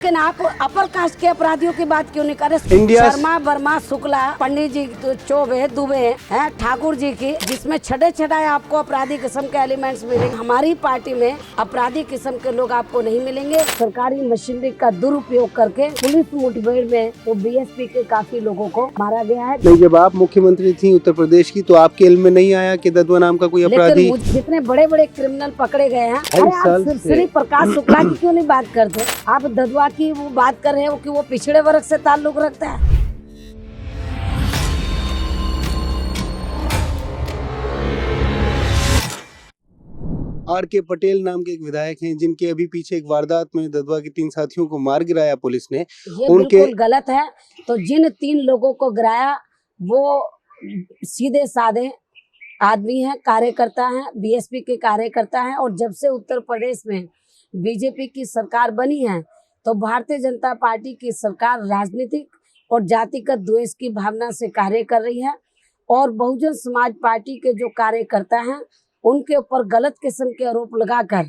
लेकिन आप upper caste के अपराधियों की बात क्यों नहीं कर रहे? शर्मा, वर्मा, शुक्ला, पंडित जी, चौबे, दुबे हैं, ठाकुर जी की, जिसमें छठे छठाए आपको अपराधी किस्म के एलिमेंट्स मिलेंगे। हमारी पार्टी में अपराधी किस्म के लोग आपको नहीं मिलेंगे। सरकारी मशीनरी का दुरुपयोग करके पुलिस मुठभेड़ में तो बीएसपी के काफी लोगों को मारा गया है। नहीं, जब आप मुख्यमंत्री थी उत्तर प्रदेश की तो आपके इल्म में नहीं आया कि ददवा नाम का कोई अपराधी? जितने बड़े बड़े क्रिमिनल पकड़े गए हैं, अरे आप सिर्फ प्रकाश शुक्ला की क्यों नहीं बात करते? आप ददवा की वो बात कर रहे हो कि वो पिछड़े वर्ग से ताल्लुक रखता है। आर.के. पटेल नाम के एक विधायक हैं जिनके अभी पीछे एक वारदात में ददवा के 3 साथियों को मार गिराया पुलिस ने। ये बिल्कुल गलत है। तो जिन 3 लोगों को गिराया वो सीधे साधे आदमी हैं, कार्यकर्ता हैं, बीएसपी के कार्यकर्ता हैं। और जब से उत्तर प्रदेश में बीजेपी की सरकार बनी है तो भारतीय जनता पार्टी की सरकार राजनीतिक और जातिगत द्वेष की भावना से कार्य कर रही है। और बहुजन समाज पार्टी के जो कार्यकर्ता हैं उनके ऊपर गलत किस्म के आरोप लगाकर,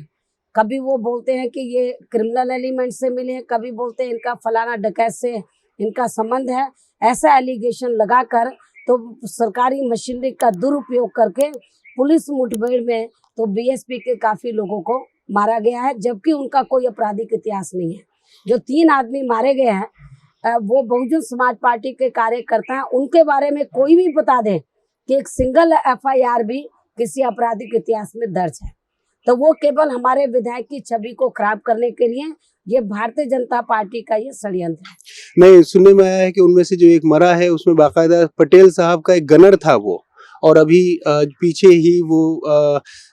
कभी वो बोलते हैं कि ये क्रिमिनल एलिमेंट से मिले हैं, कभी बोलते हैं इनका फलाना डकैत से इनका संबंध है, ऐसा एलिगेशन लगाकर तो सरकारी मशीनरी का दुरुपयोग करके पुलिस मुठभेड़ में तो बीएसपी के काफी लोगों को मारा गया है, जबकि उनका कोई आपराधिक इतिहास नहीं है। जो 3 आदमी मारे गए हैं वो बहुजन समाज पार्टी के कार्यकर्ता हैं। उनके बारे में कोई भी बता दे कि एक सिंगल एफआईआर भी किसी आपराधिक इतिहास में दर्ज है, तो वो केवल हमारे विधायक की छवि को खराब करने के लिए ये भारतीय जनता पार्टी का ये षड्यंत्र है। नहीं, सुनने में आया है कि उनमें से जो एक मरा है उसमें बाकायदा पटेल साहब का एक गनर था वो, और अभी पीछे ही वो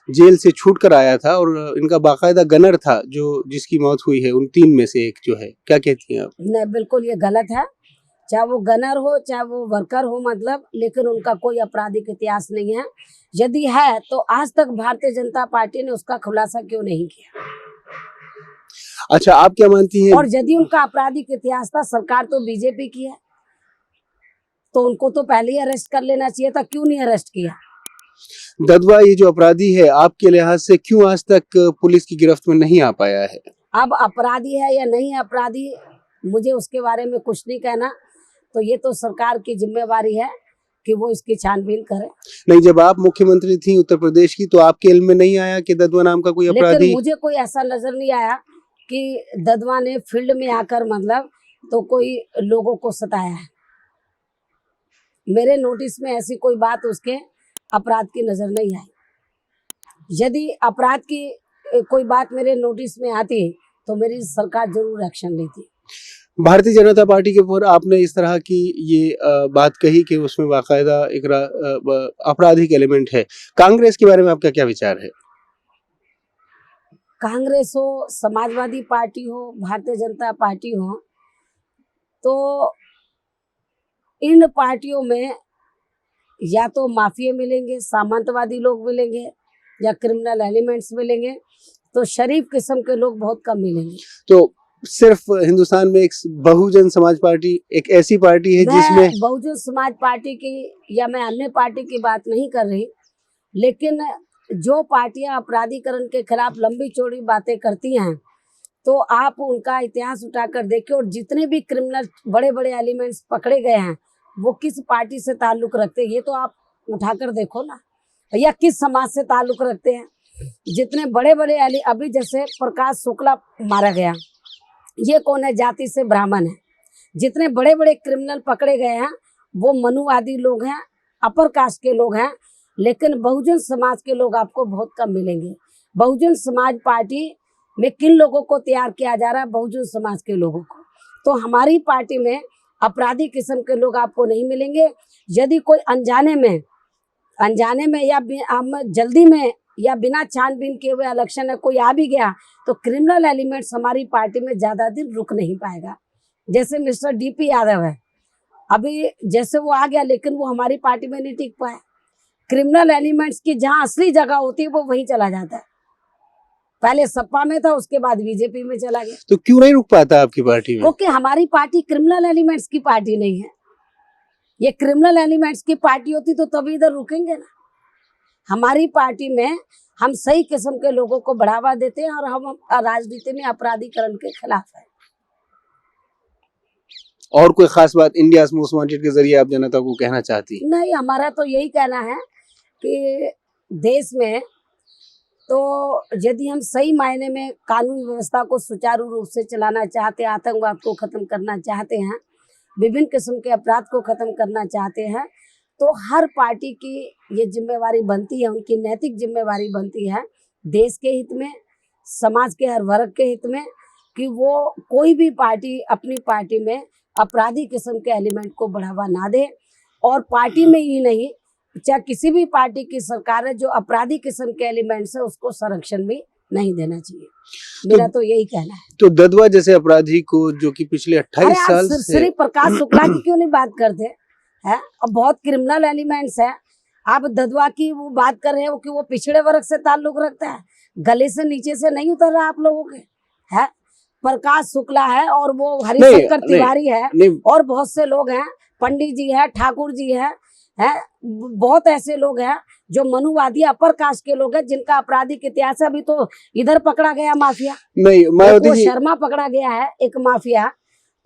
जेल से छूट कर आया था और इनका बाकायदा गनर था जो जिसकी मौत हुई है। उन 3 में से एक जो है, क्या कहती हैं आप? नहीं, बिल्कुल ये गलत है। चाहे वो गनर हो चाहे वो वर्कर हो, मतलब, लेकिन उनका कोई आपराधिक इतिहास नहीं है। यदि है तो आज तक भारतीय जनता पार्टी ने उसका खुलासा क्यों नहीं किया? अच्छा, आप क्या मानती हैं? और यदि उनका आपराधिक इतिहास था, सरकार तो बीजेपी की है, तो उनको तो पहले ही अरेस्ट कर लेना चाहिए था, क्यों नहीं अरेस्ट किया? ददवा ये जो अपराधी है आपके लिहाज से क्यों आज तक पुलिस की गिरफ्त में नहीं आ पाया है? अब अपराधी है या नहीं अपराधी, मुझे उसके बारे में कुछ नहीं कहना। तो ये तो सरकार की जिम्मेवारी है कि वो इसकी छानबीन करे। नहीं, जब आप मुख्यमंत्री थी उत्तर प्रदेश की तो आपके इल्म में नहीं आया कि ददवा नाम का कोई अपराधी? लेकिन मुझे कोई ऐसा नजर नहीं आया कि ददवा ने फील्ड में आकर, मतलब, तो कोई लोगों को सताया है। मेरे नोटिस में ऐसी कोई बात उसके अपराध की नजर नहीं आई। यदि अपराध की कोई बात मेरे नोटिस में आती तो मेरी सरकार जरूर एक्शन लेती। भारतीय जनता पार्टी के ऊपर आपने इस तरह की ये बात कही कि उसमें बाकायदा एक आपराधिक एलिमेंट है। कांग्रेस के बारे में आपका क्या विचार है? कांग्रेस हो, समाजवादी पार्टी हो, भारतीय जनता पार्टी हो, तो इन पार्टियों में या तो माफिया मिलेंगे, सामंतवादी लोग मिलेंगे, या क्रिमिनल एलिमेंट्स मिलेंगे। तो शरीफ किस्म के लोग बहुत कम मिलेंगे। तो सिर्फ हिंदुस्तान में एक बहुजन समाज पार्टी एक ऐसी पार्टी है जिसमें बहुजन समाज पार्टी की या मैं अन्य पार्टी की बात नहीं कर रही, लेकिन जो पार्टियां अपराधीकरण के खिलाफ लंबी चौड़ी बातें करती हैं तो आप उनका इतिहास उठाकर देखिए, और जितने भी क्रिमिनल बड़े बड़े एलिमेंट्स पकड़े गए हैं वो किस पार्टी से ताल्लुक रखते हैं, ये तो आप उठाकर देखो ना, या किस समाज से ताल्लुक रखते हैं। जितने बड़े बड़े अभी जैसे प्रकाश शुक्ला मारा गया, ये कौन है? जाति से ब्राह्मण है। जितने बड़े बड़े क्रिमिनल पकड़े गए हैं वो मनुवादी लोग हैं, अपर कास्ट के लोग हैं, लेकिन बहुजन समाज के लोग आपको बहुत कम मिलेंगे। बहुजन समाज पार्टी में किन लोगों को तैयार किया जा रहा है? बहुजन समाज के लोगों को। तो हमारी पार्टी में अपराधी किस्म के लोग आपको नहीं मिलेंगे। यदि कोई अनजाने में या जल्दी में या बिना छानबीन किए हुए इलेक्शन में कोई आ भी गया तो क्रिमिनल एलिमेंट्स हमारी पार्टी में ज्यादा दिन रुक नहीं पाएगा। जैसे मिस्टर डीपी यादव है, अभी जैसे वो आ गया लेकिन वो हमारी पार्टी में नहीं टिक पाया। क्रिमिनल एलिमेंट्स की जहां असली जगह होती है वो वहीं चला जाता है। पहले सपा में था, उसके बाद बीजेपी में चला गया। तो क्यों नहीं रुक पाता आपकी पार्टी में? क्योंकि हमारी पार्टी क्रिमिनल एलिमेंट्स की पार्टी नहीं है। ये क्रिमिनल एलिमेंट्स की पार्टी होती तो तभी इधर रुकेंगे ना। हमारी पार्टी में हम सही किस्म के लोगों को बढ़ावा देते हैं और हम राजनीति में अपराधीकरण के खिलाफ है। और कोई खास बात इंडिया मोस्ट वांटेड के जरिए आप जनता को कहना चाहती हैं? नहीं, हमारा तो यही कहना है कि देश में तो यदि हम सही मायने में कानून व्यवस्था को सुचारू रूप से चलाना चाहते हैं, आतंकवाद को खत्म करना चाहते हैं, विभिन्न किस्म के अपराध को खत्म करना चाहते हैं, तो हर पार्टी की ये जिम्मेवारी बनती है, उनकी नैतिक जिम्मेवारी बनती है देश के हित में, समाज के हर वर्ग के हित में, कि वो कोई भी पार्टी अपनी पार्टी में अपराधी किस्म के एलिमेंट को बढ़ावा ना दे, और पार्टी में ही नहीं, चाहे किसी भी पार्टी की सरकार है, जो अपराधी किस्म के एलिमेंट्स है उसको संरक्षण भी नहीं देना चाहिए। मेरा तो यही कहना है। तो ददवा जैसे अपराधी को, जो कि पिछले 28 साल से श्री प्रकाश शुक्ला की क्यों नहीं बात करते हैं? अब बहुत क्रिमिनल एलिमेंट्स है, आप ददवा की वो बात कर रहे हो कि वो पिछड़े वर्ग से ताल्लुक रखता है, गले से नीचे से नहीं उतर रहा आप लोगों के है। प्रकाश शुक्ला है और वो हरिशंकर तिवारी है, और बहुत से लोग हैं, पंडित जी है, ठाकुर जी है, बहुत ऐसे लोग हैं जो मनुवादी अपर कास्ट के लोग हैं, जिनका आपराधिक इतिहास है। अभी तो इधर पकड़ा गया माफिया, नहीं मायावती जी, शर्मा पकड़ा गया है एक माफिया,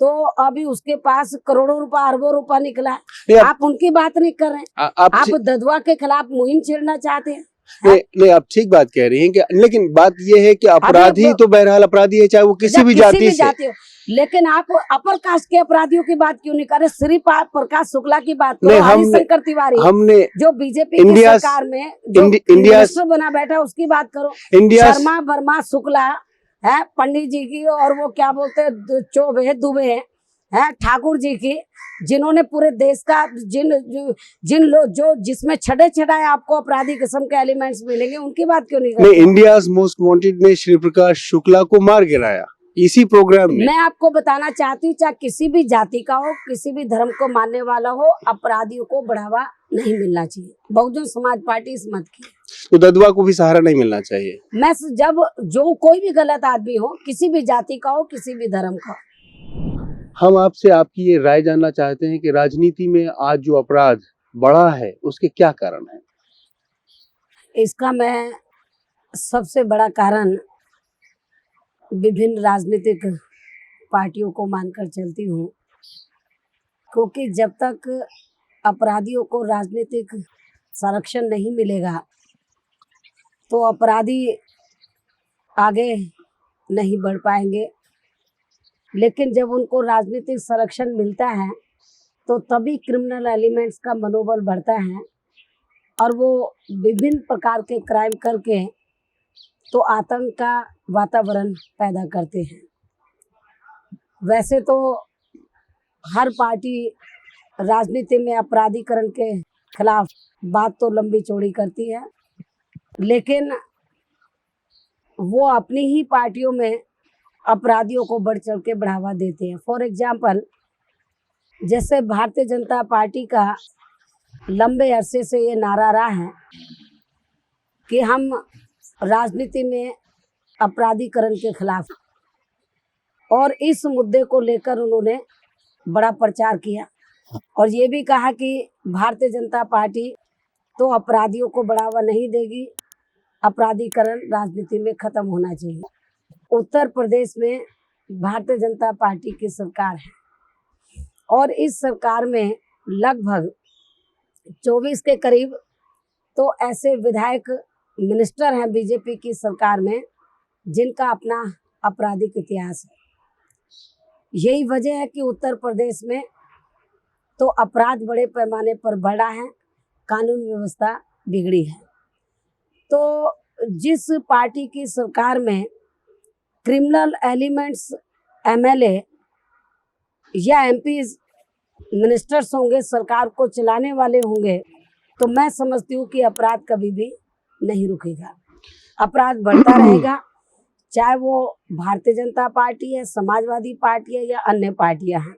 तो अभी उसके पास करोड़ों रुपया अरबों रुपया निकला है। आप उनकी बात नहीं कर रहे हैं, आप ददवा के खिलाफ मुहिम छेड़ना चाहते हैं। नहीं, आप ठीक बात कह रही हैं कि, लेकिन बात यह है कि अपराधी तो बहरहाल अपराधी है, चाहे वो किसी भी जाति से हो। लेकिन आप अपर कास्ट के अपराधियों की बात क्यों नहीं कर रहे? श्री प्रकाश शुक्ला की बात करो, हरिशंकर तिवारी हमने जो बीजेपी की सरकार में जो मिनिस्टर बना बैठा उसकी बात करो, शर्मा वर्मा शुक्ला है, पंडित जी की, और वो क्या बोलते हैं चौबे दुबे है, ठाकुर जी की, जिन्होंने पूरे देश का जिन लोग जो जिसमें छड़े छड़ाए आपको अपराधी किस्म के एलिमेंट्स मिलेंगे, उनकी बात क्यों नहीं करते? इंडिया मोस्ट वांटेड ने श्री प्रकाश शुक्ला को मार गिराया इसी प्रोग्राम में। मैं आपको बताना चाहती हूँ, चाहे किसी भी जाति का हो, किसी भी धर्म को मानने वाला हो, अपराधियों को बढ़ावा नहीं मिलना चाहिए। बहुजन समाज पार्टी इस मत की, तो ददवा को भी सहारा नहीं मिलना चाहिए। मैं जब जो कोई भी गलत आदमी हो, किसी भी जाति का हो, किसी भी धर्म का, हम आपसे आपकी ये राय जानना चाहते हैं कि राजनीति में आज जो अपराध बढ़ा है उसके क्या कारण है? इसका मैं सबसे बड़ा कारण विभिन्न राजनीतिक पार्टियों को मानकर चलती हूँ, क्योंकि जब तक अपराधियों को राजनीतिक संरक्षण नहीं मिलेगा तो अपराधी आगे नहीं बढ़ पाएंगे। लेकिन जब उनको राजनीतिक संरक्षण मिलता है तो तभी क्रिमिनल एलिमेंट्स का मनोबल बढ़ता है और वो विभिन्न प्रकार के क्राइम करके तो आतंक का वातावरण पैदा करते हैं। वैसे तो हर पार्टी राजनीति में अपराधीकरण के खिलाफ बात तो लंबी चौड़ी करती है, लेकिन वो अपनी ही पार्टियों में अपराधियों को बढ़ चढ़ के बढ़ावा देते हैं। फॉर एग्जाम्पल, जैसे भारतीय जनता पार्टी का लंबे अरसे से ये नारा रहा है कि हम राजनीति में अपराधीकरण के खिलाफ, और इस मुद्दे को लेकर उन्होंने बड़ा प्रचार किया और ये भी कहा कि भारतीय जनता पार्टी तो अपराधियों को बढ़ावा नहीं देगी, अपराधीकरण राजनीति में खत्म होना चाहिए। उत्तर प्रदेश में भारतीय जनता पार्टी की सरकार है और इस सरकार में लगभग 24 के करीब तो ऐसे विधायक मिनिस्टर हैं बीजेपी की सरकार में जिनका अपना आपराधिक इतिहास है। यही वजह है कि उत्तर प्रदेश में तो अपराध बड़े पैमाने पर बढ़ा है, कानून व्यवस्था बिगड़ी है। तो जिस पार्टी की सरकार में क्रिमिनल एलिमेंट्स एमएलए या एमपी मिनिस्टर्स होंगे, सरकार को चलाने वाले होंगे, तो मैं समझती हूँ कि अपराध कभी भी नहीं रुकेगा, अपराध बढ़ता रहेगा, चाहे वो भारतीय जनता पार्टी है, समाजवादी पार्टी है या अन्य पार्टियां हैं।